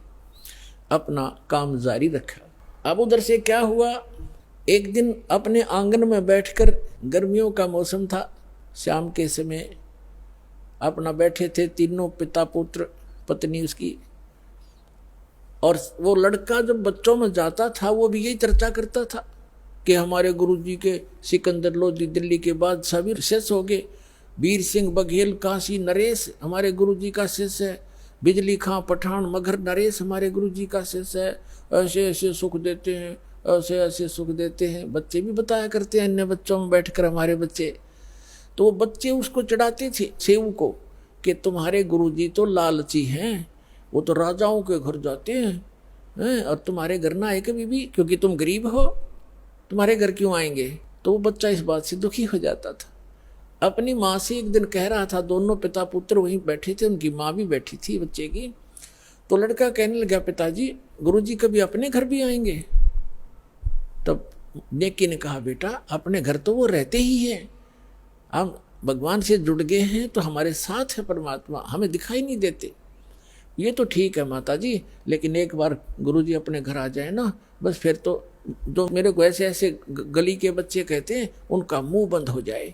अपना काम जारी रखा। अब उधर से क्या हुआ, एक दिन अपने आंगन में बैठकर, गर्मियों का मौसम था, शाम के समय अपना बैठे थे तीनों, पिता पुत्र पत्नी उसकी। और वो लड़का जब बच्चों में जाता था वो भी यही चर्चा करता था कि हमारे गुरुजी के सिकंदर लोधी दिल्ली के बाद सभी शेष हो गए, वीर सिंह बघेल काशी नरेश हमारे गुरुजी का शिष्य है, बिजली खां पठान मगर नरेश हमारे गुरुजी का शिष्य है, ऐसे ऐसे सुख देते हैं, ऐसे ऐसे सुख देते हैं। बच्चे भी बताया करते हैं अन्य बच्चों में बैठकर हमारे बच्चे। तो वो बच्चे उसको चढ़ाते थे सेवक को कि तुम्हारे गुरुजी तो लालची हैं, वो तो राजाओं के घर जाते हैं और तुम्हारे घर ना आए कभी भी, क्योंकि तुम गरीब हो, तुम्हारे घर क्यों आएंगे। तो वो बच्चा इस बात से दुखी हो जाता था। अपनी माँ से एक दिन कह रहा था, दोनों पिता पुत्र वहीं बैठे थे, उनकी माँ भी बैठी थी बच्चे की। तो लड़का कहने लगा, पिताजी गुरुजी कभी अपने घर भी आएंगे। तब नेकी ने कहा, बेटा अपने घर तो वो रहते ही हैं, हम भगवान से जुड़ गए हैं तो हमारे साथ है परमात्मा, हमें दिखाई नहीं देते। ये तो ठीक है माता जी, लेकिन एक बार गुरुजी अपने घर आ जाए ना, बस फिर तो जो मेरे को ऐसे ऐसे गली के बच्चे कहते हैं उनका मुंह बंद हो जाए,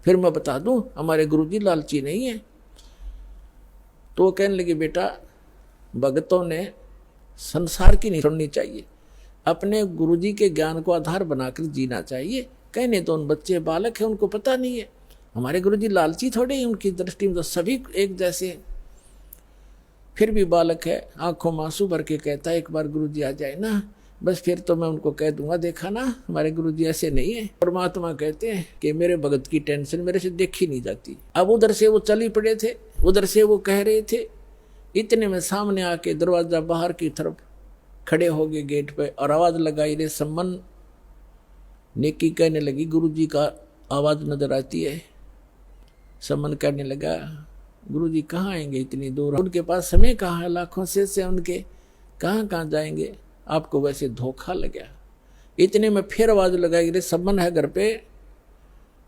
फिर मैं बता दूं हमारे गुरुजी लालची नहीं है। तो वो कहने लगे, बेटा भगतों ने संसार की नहीं सुननी चाहिए, अपने गुरुजी के ज्ञान को आधार बनाकर जीना चाहिए। कहने तो उन बच्चे बालक हैं, उनको पता नहीं है हमारे गुरुजी लालची थोड़े ही, उनकी दृष्टि में तो सभी एक जैसे हैं। फिर भी बालक है, आंखों में आंसू भर के कहता है, एक बार गुरुजी आ जाए ना, बस फिर तो मैं उनको कह दूंगा, देखा ना हमारे गुरुजी ऐसे नहीं है। परमात्मा कहते हैं कि मेरे भगत की टेंशन मेरे से देखी नहीं जाती। अब उधर से वो चल ही पड़े थे, उधर से वो कह रहे थे, इतने में सामने आके दरवाजा बाहर की तरफ खड़े हो गए गेट पे और आवाज लगाई, रे सम्मन। नेकी कहने लगी, गुरुजी का आवाज नजर आती है। सम्मन कहने लगा, गुरुजी कहाँ आएंगे इतनी दूर, उनके पास समय कहाँ है, लाखों से उनके कहाँ कहाँ जाएंगे, आपको वैसे धोखा लगा। इतने में फिर आवाज लगाई, रे सम्मन है घर पे।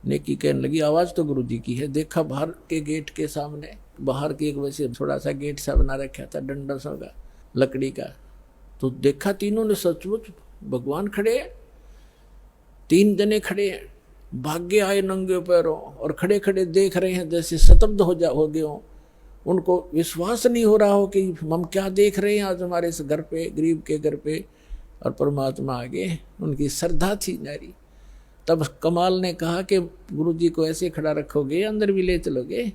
नेकी कहने लगी, आवाज तो गुरुजी की है। देखा बाहर के गेट के सामने, बाहर के एक वैसे थोड़ा सा गेट सा बना रखा था डंडा सा का लकड़ी का, तो देखा तीनों ने सचमुच भगवान खड़े हैं, 3 जने खड़े हैं, भाग्य आए नंगे पैरों और खड़े खड़े देख रहे हैं जैसे स्तब्ध हो गए हो। उनको विश्वास नहीं हो रहा हो कि हम क्या देख रहे हैं आज हमारे इस घर पे, गरीब के घर पे, और परमात्मा आगे। उनकी श्रद्धा थी नारी। तब कमाल ने कहा कि गुरुजी को ऐसे खड़ा रखोगे, अंदर भी ले चलोगे,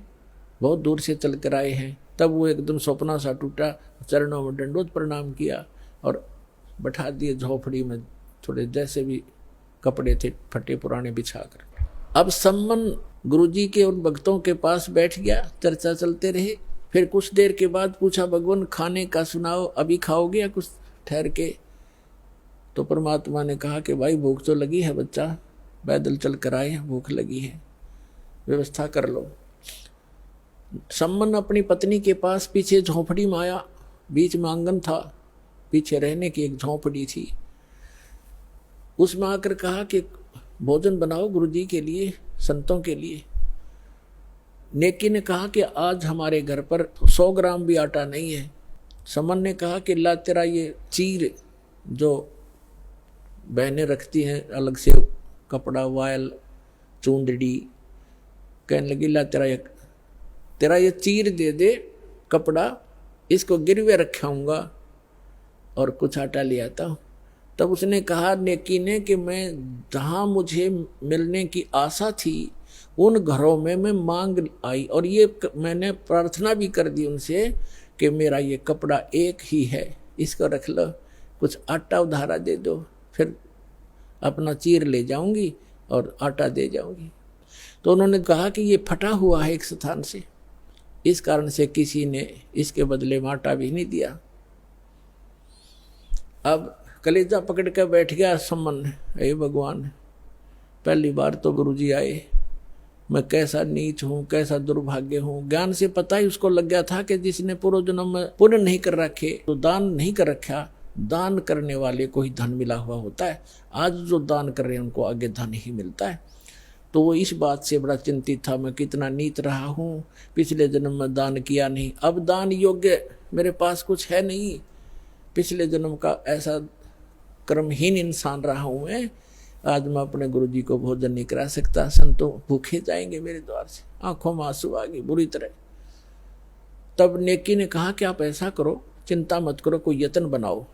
बहुत दूर से चल कर आए हैं। तब वो एकदम सपना सा टूटा, चरणों में दंडोत प्रणाम किया और बैठा दिए झोपड़ी में, थोड़े जैसे भी कपड़े थे फटे पुराने बिछाकर। अब सम्मन गुरुजी के उन भक्तों के पास बैठ गया, चर्चा चलते रहे। फिर कुछ देर के बाद पूछा, भगवान खाने का सुनाओ, अभी खाओगे या कुछ ठहर के। तो परमात्मा ने कहा कि भाई भूख तो लगी है बच्चा, पैदल चल कर आए, भूख लगी है, व्यवस्था कर लो। सम्मन अपनी पत्नी के पास पीछे झोंपड़ी में आया, बीच में आंगन था, पीछे रहने की एक झोंपड़ी थी। उसमें आकर कहा कि भोजन बनाओ गुरुजी के लिए, संतों के लिए। नेकी ने कहा कि आज हमारे घर पर 100 ग्राम भी आटा नहीं है। समन ने कहा कि ला तेरा ये चीर जो बहनें रखती हैं अलग से कपड़ा, वायल, चूंदड़ी, कहने लगी ला तेरा ये चीर दे दे कपड़ा, इसको गिरवे रखाऊंगा, और कुछ आटा ले आता हूँ। तब उसने कहा नेकी ने कि मैं जहाँ मुझे मिलने की आशा थी उन घरों में मैं मांग आई, और ये मैंने प्रार्थना भी कर दी उनसे कि मेरा ये कपड़ा एक ही है, इसको रख लो, कुछ आटा उधारा दे दो, फिर अपना चीर ले जाऊंगी और आटा दे जाऊंगी। तो उन्होंने कहा कि ये फटा हुआ है एक स्थान से, इस कारण से किसी ने इसके बदले में आटा भी नहीं दिया। अब कलेजा पकड़ कर बैठ गया सम्मन, हे भगवान, पहली बार तो गुरुजी आए, मैं कैसा नीच हूँ, कैसा दुर्भाग्य हूँ। ज्ञान से पता ही उसको लग गया था कि जिसने पूर्व जन्म में पुण्य नहीं कर रखे, तो दान नहीं कर रखा, दान करने वाले को ही धन मिला हुआ होता है। आज जो दान कर रहे हैं उनको आगे धन ही मिलता है। तो वो इस बात से बड़ा चिंतित था, मैं कितना नीच रहा हूँ, पिछले जन्म में दान किया नहीं, अब दान योग्य मेरे पास कुछ है नहीं, पिछले जन्म का ऐसा कर्महीन इंसान रहा हूँ मैं, आज मैं अपने गुरुजी को भोजन नहीं करा सकता, संतों भूखे जाएंगे मेरे द्वार से। आंखों में आंसू आ गई बुरी तरह। तब नेकी ने कहा कि आप ऐसा करो, चिंता मत करो, कोई यत्न बनाओ,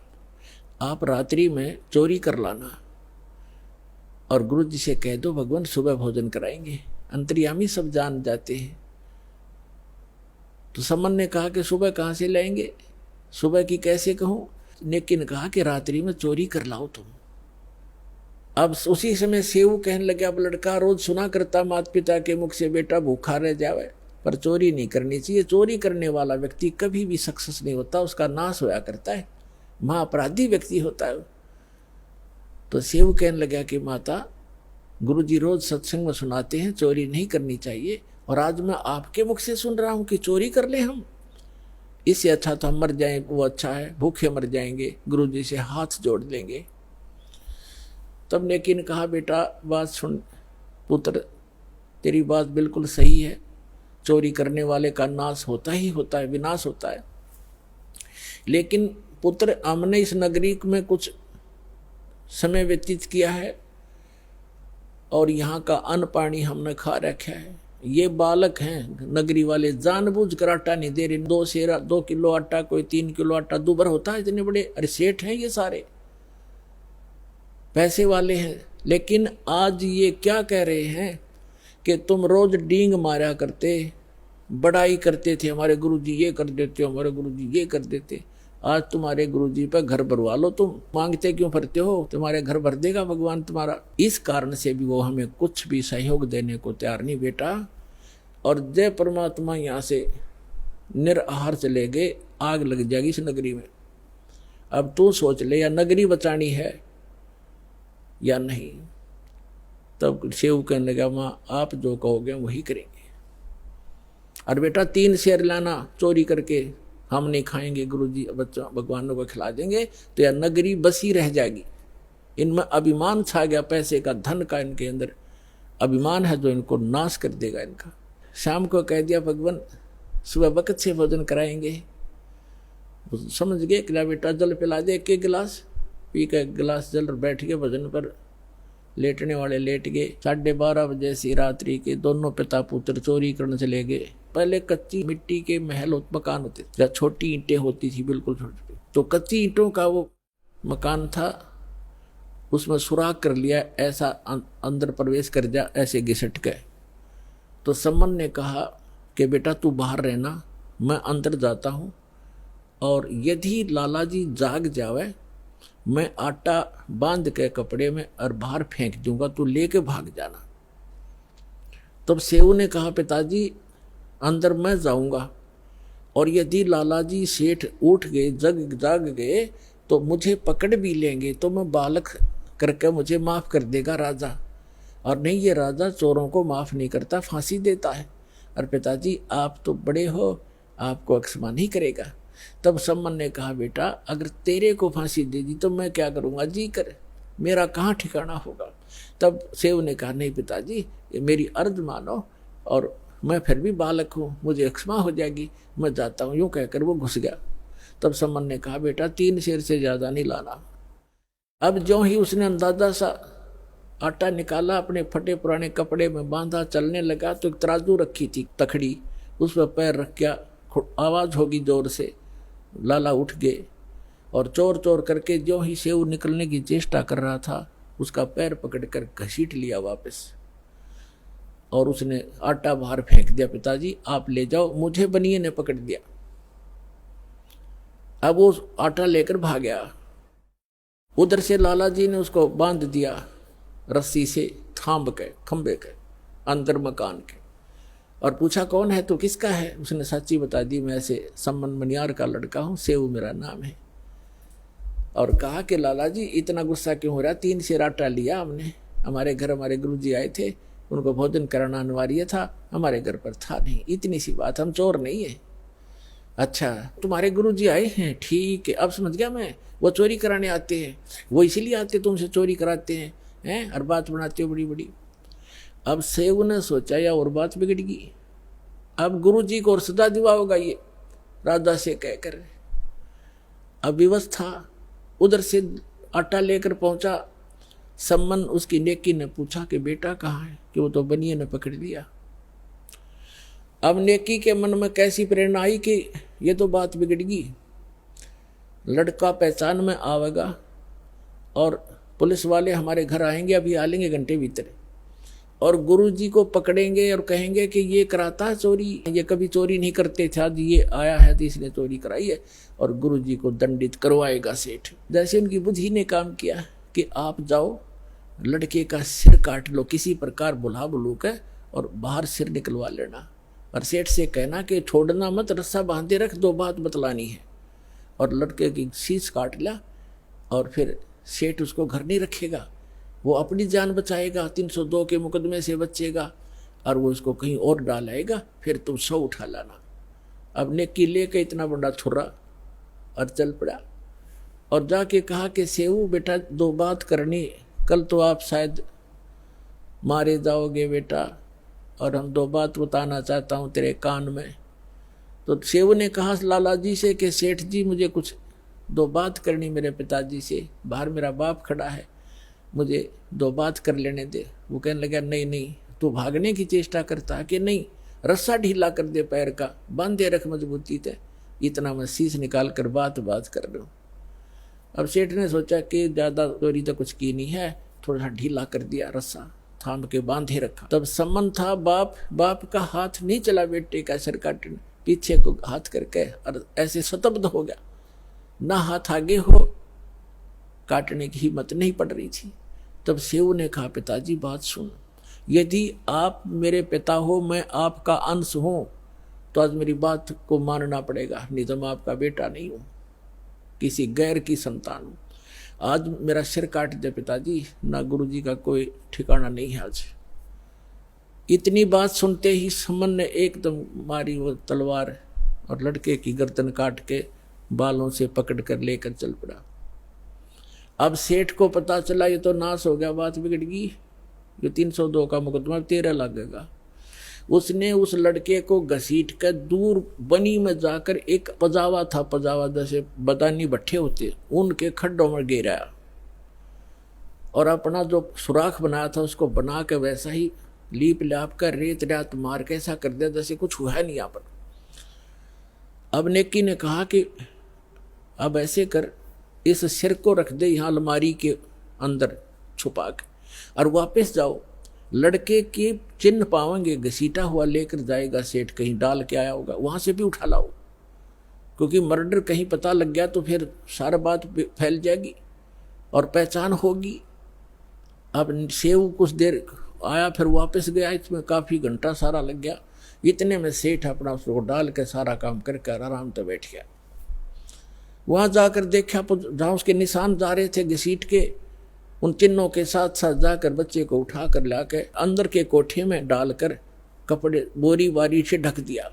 आप रात्रि में चोरी कर लाना और गुरुजी से कह दो भगवान सुबह भोजन कराएंगे। अंतर्यामी सब जान जाते हैं। तो समन ने कहा कि सुबह कहाँ से लाएंगे, सुबह की कैसे कहूँ। नेकी ने कहा कि रात्रि में चोरी कर लाओ तुम। अब उसी समय सेऊ कहने लगे, अब लड़का रोज सुना करता माता पिता के मुख से बेटा भूखा रह जावे, पर चोरी नहीं करनी चाहिए। चोरी करने वाला व्यक्ति कभी भी सक्सेस नहीं होता, उसका नाश होया करता है, महाअपराधी व्यक्ति होता है। तो सेऊ कहने लगा कि माता, गुरुजी रोज सत्संग में सुनाते हैं चोरी नहीं करनी चाहिए, और आज मैं आपके मुख से सुन रहा हूं कि चोरी कर ले हम, इससे अच्छा तो हम मर जाएं, वो अच्छा है, भूखे मर जाएंगे, गुरुजी से हाथ जोड़ लेंगे। तब नेकी ने कहा बेटा बात सुन पुत्र, तेरी बात बिल्कुल सही है, चोरी करने वाले का नाश होता ही होता है, विनाश होता है। लेकिन पुत्र हमने इस नगरी में कुछ समय व्यतीत किया है और यहाँ का अन्न पानी हमने खा रखा है। ये बालक हैं नगरी वाले, जानबूझ कर आटा नहीं दे रहे, 2 किलो आटा, कोई 3 किलो आटा, दुबर होता है। इतने बड़े अरे सेठ हैं ये सारे, पैसे वाले हैं। लेकिन आज ये क्या कह रहे हैं कि तुम रोज डींग मारा करते, बड़ाई करते थे, हमारे गुरुजी ये कर देते, हमारे गुरुजी ये कर देते, आज तुम्हारे गुरुजी पर घर भरवा लो, तुम मांगते क्यों फिरते हो, तुम्हारे घर भर देगा भगवान तुम्हारा। इस कारण से भी वो हमें कुछ भी सहयोग देने को तैयार नहीं बेटा। और जय परमात्मा यहाँ से निराहार चले गए, आग लग जाएगी इस नगरी में। अब तू सोच ले, या नगरी बचानी है या नहीं। तब सेव कहने लगा माँ आप जो कहोगे वही करेंगे। और बेटा 3 शेर लाना चोरी करके, हम नहीं खाएंगे, गुरुजी बच्चों भगवानों को खिला देंगे, तो यह नगरी बसी रह जाएगी। इनमें अभिमान छा गया, पैसे का, धन का, इनके अंदर अभिमान है जो इनको नाश कर देगा इनका। शाम को कह दिया भगवान सुबह वक्त से भोजन कराएंगे। समझ गए कि बेटा जल पिला दे, 1 गिलास पी का 1 गिलास जल, बैठ गए भजन पर। लेटने वाले लेट गए। 12:30 बजे से रात्रि के दोनों पिता पुत्र चोरी करने चले गए। पहले कच्ची मिट्टी के महल मकान होते थे, या छोटी ईंटें होती थी बिल्कुल छोटी, तो कच्ची ईंटों का वो मकान था, उसमें सुराग कर लिया, ऐसा अंदर प्रवेश कर जा, ऐसे घिसट गए। तो सम्मन ने कहा कि बेटा तू बाहर रहना, मैं अंदर जाता हूँ, और यदि लाला जी जाग जावे मैं आटा बांध के कपड़े में और बाहर फेंक दूंगा, तू लेके भाग जाना। तब सेऊ ने कहा पिताजी अंदर मैं जाऊंगा, और यदि लाला जी सेठ उठ गए, जाग गए, तो मुझे पकड़ भी लेंगे, तो मैं बालक करके मुझे माफ कर देगा राजा, और नहीं ये राजा चोरों को माफ नहीं करता, फांसी देता है। और पिताजी आप तो बड़े हो, आपको क्षमा नहीं करेगा। तब सम्मन ने कहा बेटा अगर तेरे को फांसी दे दी तो मैं क्या करूंगा, जी कर, मेरा कहाँ ठिकाना होगा। तब सेव ने कहा नहीं पिताजी ये मेरी अर्ज मानो, और मैं फिर भी बालक हूँ, मुझे क्षमा हो जाएगी, मैं जाता हूँ। यूँ कहकर वो घुस गया। तब सम्मन ने कहा बेटा 3 शेर से ज़्यादा नहीं लाना। अब जो ही उसने अंदाजा सा आटा निकाला, अपने फटे पुराने कपड़े में बांधा, चलने लगा, तो एक तराजू रखी थी तखड़ी, उस पर पैर रख गया, आवाज़ होगी जोर से, लाला उठ गए और चोर चोर करके जो ही सेव निकलने की चेष्टा कर रहा था उसका पैर पकड़कर घसीट लिया वापस, और उसने आटा बाहर फेंक दिया। पिताजी आप ले जाओ, मुझे बनिए ने पकड़ दिया। अब वो आटा लेकर भाग गया। उधर से लाला जी ने उसको बांध दिया रस्सी से, थांब के खंबे के अंदर मकान के, और पूछा कौन है तू, किसका है? उसने सच्ची बता दी, मैं ऐसे सम्मन मनियार का लड़का हूँ, सेव मेरा नाम है। और कहा कि लाला जी इतना गुस्सा क्यों हो रहा, 3 सेर आटा लिया हमने, हमारे घर हमारे गुरुजी आए थे, उनको भोजन कराना अनिवार्य था, हमारे घर पर था नहीं, इतनी सी बात, हम चोर नहीं है। अच्छा तुम्हारे गुरुजी आए हैं, ठीक है, अब समझ गया मैं, वो चोरी कराने आते हैं, वो इसीलिए आते तुमसे चोरी कराते हैं और बात बनाते हो बड़ी बड़ी। अब सेव ने सोचा या और बात बिगड़ गई, अब गुरुजी को और सदा दिवाओगा ये राजा से कहकर। अब विवश था, उधर से आटा लेकर पहुंचा सम्मन, उसकी नेकी ने पूछा कि बेटा कहाँ है, कि वो तो बनिए ने पकड़ लिया। अब नेकी के मन में कैसी प्रेरणा आई कि ये तो बात बिगड़ गई, लड़का पहचान में आवेगा और पुलिस वाले हमारे घर आएंगे, अभी आ लेंगे घंटे भीतर, और गुरुजी को पकड़ेंगे और कहेंगे कि ये कराता है चोरी, ये कभी चोरी नहीं करते थे, आज ये आया है तो इसने चोरी कराई है, और गुरुजी को दंडित करवाएगा सेठ। जैसे उनकी बुद्धि ने काम किया कि आप जाओ लड़के का सिर काट लो किसी प्रकार बुला बुलू के, और बाहर सिर निकलवा लेना, और सेठ से कहना कि छोड़ना मत, रस्सा बांधे रख, 2 बात बतलानी है। और लड़के की शीश काट लिया, और फिर सेठ उसको घर नहीं रखेगा, वो अपनी जान बचाएगा, 302 के मुकदमे से बचेगा, और वो उसको कहीं और डालाएगा, फिर तुम 100 उठा लाना। अब नेकी लेके इतना बड़ा थुर्रा और चल पड़ा, और जाके कहा कि सेऊ बेटा 2 बात करनी, कल तो आप शायद मारे जाओगे बेटा, और हम 2 बात बताना चाहता हूँ तेरे कान में। तो सेव ने कहा लाला जी से कि सेठ जी मुझे कुछ 2 बात करनी मेरे पिताजी से, बाहर मेरा बाप खड़ा है, मुझे 2 बात कर लेने दे। वो कहने लगा नहीं नहीं, तू भागने की चेष्टा करता है कि नहीं, रस्सा ढीला कर दे पैर का, बांधे रख मजबूती से, इतना मैं शीश निकाल कर बात कर रहा हूँ। अब सेठ ने सोचा कि ज़्यादा चोरी तो कुछ की नहीं है, थोड़ा सा ढीला कर दिया, रस्सा थाम के बांधे रखा। तब सम्मन था, बाप का हाथ नहीं चला बेटे का सिर काटने, पीछे को हाथ करके और ऐसे स्तब्ध हो गया, ना हाथ आगे हो, काटने की हिम्मत नहीं पड़ रही थी। तब सेव ने कहा पिताजी बात सुन, यदि आप मेरे पिता हो, मैं आपका अंश हूं, तो आज मेरी बात को मानना पड़ेगा, नहीं तो मैं आपका बेटा नहीं हूं, किसी गैर की संतान हूं। आज मेरा सिर काट दे पिताजी, ना गुरुजी का कोई ठिकाना नहीं है आज। इतनी बात सुनते ही सम्मन ने एकदम मारी वो तलवार, और लड़के की गर्दन काट के बालों से पकड़ कर लेकर चल पड़ा। अब सेठ को पता चला ये तो नाश हो गया, बात बिगड़ गई, ये 302 का मुकदमा 13 लगेगा। उसने उस लड़के को घसीट कर दूर बनी में जाकर, एक पजावा था, पजावा जैसे बदानी भट्ठे होते, उनके खड्डों में गिराया, और अपना जो सुराख बनाया था उसको बना के वैसा ही लीप लाप कर रेत रात मार के ऐसा कर दिया जैसे कुछ हुआ नहीं यहाँ पर। अब नेकी ने कहा कि अब ऐसे कर, इस सिर को रख दे यहाँ अलमारी के अंदर छुपा के, और वापस जाओ, लड़के के चिन्ह पावेंगे, घसीटा हुआ लेकर जाएगा सेठ, कहीं डाल के आया होगा, वहां से भी उठा लाओ, क्योंकि मर्डर कहीं पता लग गया तो फिर सारा बात फैल जाएगी और पहचान होगी। अब सेव कुछ देर आया, फिर वापस गया, इसमें काफी घंटा सारा लग गया। इतने में सेठ अपना उसको डाल के सारा काम करके आराम से बैठ गया। वहां जाकर देखा जहां उसके निशान जा रहे थे घसीट के, उन चिन्हों के साथ साथ जाकर बच्चे को उठा कर लाके अंदर के कोठे में डालकर कपड़े बोरी बारी से ढक दिया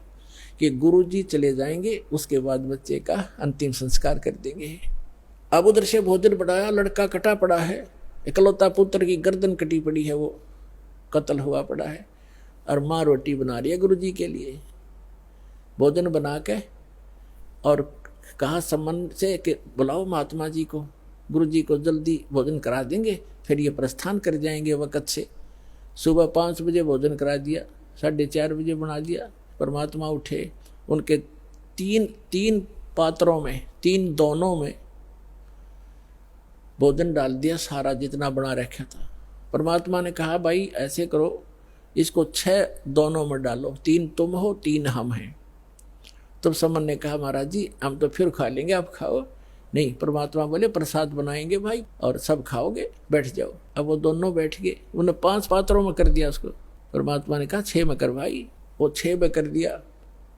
कि गुरुजी चले जाएंगे, उसके बाद बच्चे का अंतिम संस्कार कर देंगे। अब उधर से भोजन बढ़ाया, लड़का कटा पड़ा है, इकलौता पुत्र की गर्दन कटी पड़ी है, वो कत्ल हुआ पड़ा है, और माँ रोटी बना रही है गुरुजी के लिए। भोजन बना के और कहा सम्मन से कि बुलाओ महात्मा जी को, गुरुजी को जल्दी भोजन करा देंगे, फिर ये प्रस्थान कर जाएंगे वक़्त से। सुबह 5 बजे भोजन करा दिया, 4:30 बजे बना दिया। परमात्मा उठे, उनके तीन पात्रों में, 3 दोनों में भोजन डाल दिया सारा जितना बना रखा था। परमात्मा ने कहा भाई ऐसे करो, इसको 6 दोनों में डालो, 3 तुम हो 3 हम हैं। तब समन ने कहा महाराज जी हम तो फिर खा लेंगे, आप खाओ। नहीं, परमात्मा बोले प्रसाद बनाएंगे भाई और सब खाओगे, बैठ जाओ। अब वो दोनों बैठ गए, उन्हें 5 पात्रों में कर दिया उसको। परमात्मा ने कहा 6 में कर भाई, वो 6 में कर दिया।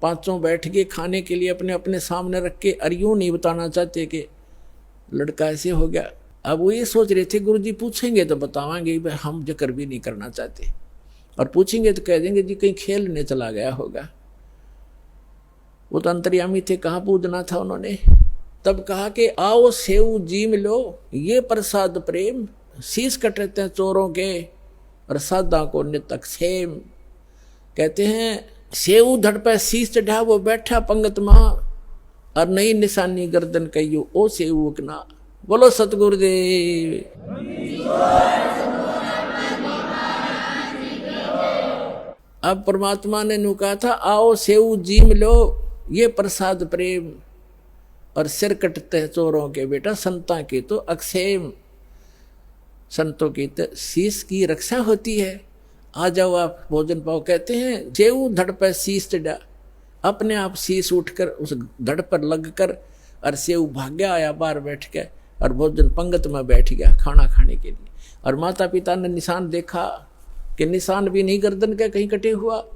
5 बैठ गए खाने के लिए अपने अपने सामने रख के, और यूं नहीं बताना चाहते कि लड़का ऐसे हो गया। अब वो ये सोच रहे थे गुरु जी पूछेंगे तो बतावांगे, हम जिक्र भी नहीं करना चाहते, और पूछेंगे तो कह देंगे जी कहीं खेलने चला गया होगा। वो तो अंतर्यामी थे, कहाँ पूजना था उन्होंने। तब कहा कि आओ सेऊ जीम लो, ये प्रसाद प्रेम, शीश कटते हैं चोरों के और सादा को नितक सेम। कहते हैं सेऊ धड़ पे शीश चढ़ा, वो बैठा पंगत मां, और नई निशानी गर्दन कहियो ओ सेऊ ना। बोलो सतगुरुदेव। अब परमात्मा ने नु कहा था आओ सेऊ जीम लो, ये प्रसाद प्रेम, और सिर कटते हैं चोरों के बेटा, संता की तो अक्षेम। संतों की तो शीश की रक्षा होती है। आ जाओ आप भोजन पाओ। कहते हैं सेऊ धड़ पर शीश चढ़ा, अपने आप शीश उठकर उस धड़ पर लग कर, और सेऊ भाग्या आया बाहर बैठ के, और भोजन पंगत में बैठ गया खाना खाने के लिए। और माता पिता ने निशान देखा कि निशान भी नहीं गर्दन का कहीं कटे हुआ।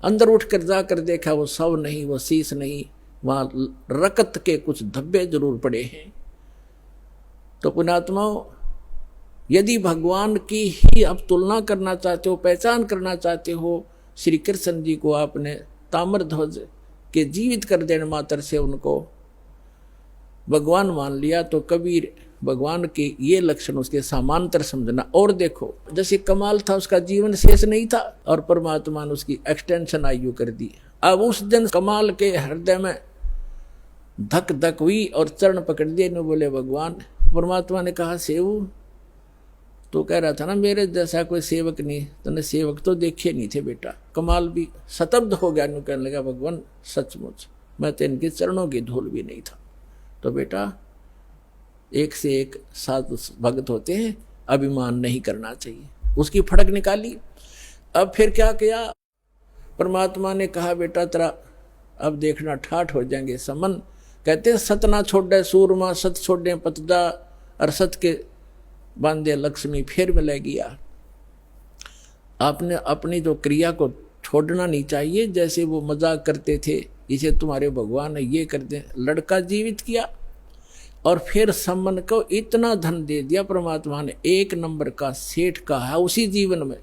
अंदर उठकर जाकर देखा वो शव नहीं, वो शीश नहीं, वहां रकत के कुछ धब्बे जरूर पड़े हैं। तो पुण्यात्माओं, यदि भगवान की ही आप तुलना करना चाहते हो, पहचान करना चाहते हो, श्री कृष्ण जी को आपने ताम्र ध्वज के जीवित कर देने मात्र से उनको भगवान मान लिया, तो कबीर भगवान के ये लक्षण उसके समांतर समझना। और देखो जैसे कमाल था, उसका जीवन शेष नहीं था, और परमात्मा ने उसकी एक्सटेंशन आयु कर दी। अब उस दिन कमाल के हृदय में धक धक हुई और चरण पकड़ दिए, ने बोले भगवान। परमात्मा ने कहा सेऊ तो कह रहा था ना मेरे जैसा कोई सेवक नहीं, तूने सेवक तो देखे नहीं थे बेटा। कमाल भी शतब्द हो गया, नु कहने लगा भगवान सचमुच मैं तो इनके चरणों की धूल भी नहीं था। तो बेटा एक से एक साधु भक्त होते हैं, अभिमान नहीं करना चाहिए। उसकी फड़क निकाली। अब फिर क्या किया, परमात्मा ने कहा बेटा तेरा अब देखना ठाठ हो जाएंगे समन। कहते हैं सत ना छोड़े सूरमा, सत छोड़े पतदा, और सत के बांधे लक्ष्मी फिर मिले गया। आपने अपनी जो क्रिया को छोड़ना नहीं चाहिए। जैसे वो मजाक करते थे, इसे तुम्हारे भगवान ने ये कर दे, लड़का जीवित किया और फिर सम्मन को इतना धन दे दिया परमात्मा ने, 1 नंबर का सेठ का है उसी जीवन में।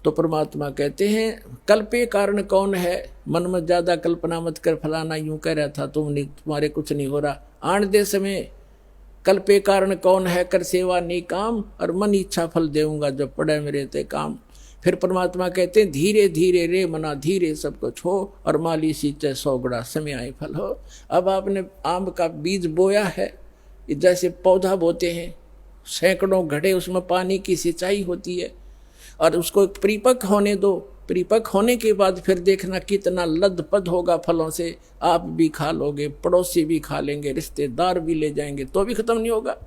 तो परमात्मा कहते हैं कल्पे कारण कौन है, मन में ज्यादा कल्पना मत कर, फलाना यूं कह रहा था तुम्हारे कुछ नहीं हो रहा। आन दे समय कल्पे कारण कौन है, कर सेवा नहीं काम, और मन इच्छा फल देऊंगा जब पड़े मेरे ते काम। फिर परमात्मा कहते हैं धीरे धीरे रे मना धीरे सब कुछ हो, और माली सींचे 100 गुणा समय आए फल हो। अब आपने आम का बीज बोया है, जैसे पौधा बोते हैं, सैकड़ों घड़े उसमें पानी की सिंचाई होती है, और उसको परिपक्व होने दो। परिपक्व होने के बाद फिर देखना कितना लदपद होगा फलों से। आप भी खा लोगे, पड़ोसी भी खा लेंगे, रिश्तेदार भी ले जाएंगे, तो भी खत्म नहीं होगा।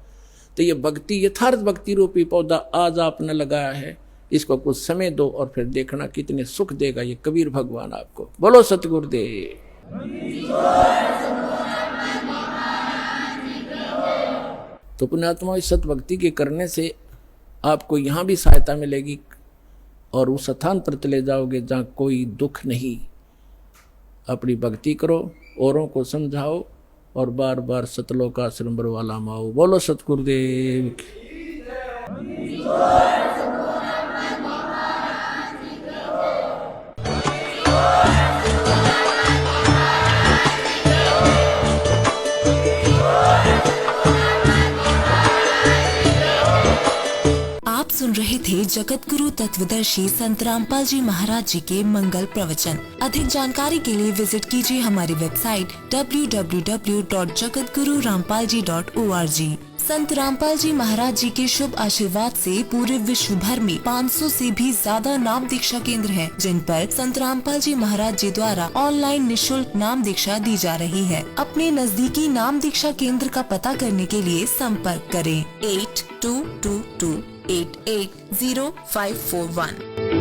तो ये भक्ति, यथार्थ भक्ति रूपी पौधा आज आपने लगाया है, इसको कुछ समय दो और फिर देखना कितने सुख देगा ये कबीर भगवान आपको। बोलो सतगुरुदेव। तो पुण्यात्मा इस सत भक्ति के करने से आपको यहाँ भी सहायता मिलेगी, और उस स्थान पर चले जाओगे जहाँ कोई दुख नहीं। अपनी भक्ति करो, औरों को समझाओ, और बार बार सतलोक आश्रम बरवाला माओ। बोलो सतगुरुदेव।
सुन रहे थे जगत गुरु तत्वदर्शी संत रामपाल जी महाराज जी के मंगल प्रवचन। अधिक जानकारी के लिए विजिट कीजिए हमारी वेबसाइट www.jagatgururampalji.org। संत रामपाल जी महाराज जी के शुभ आशीर्वाद से पूरे विश्व भर में 500 से भी ज्यादा नाम दीक्षा केंद्र हैं, जिन पर संत रामपाल जी महाराज जी द्वारा ऑनलाइन निशुल्क नाम दीक्षा दी जा रही है। अपने नजदीकी नाम दीक्षा केंद्र का पता करने के लिए संपर्क करें 8222880541।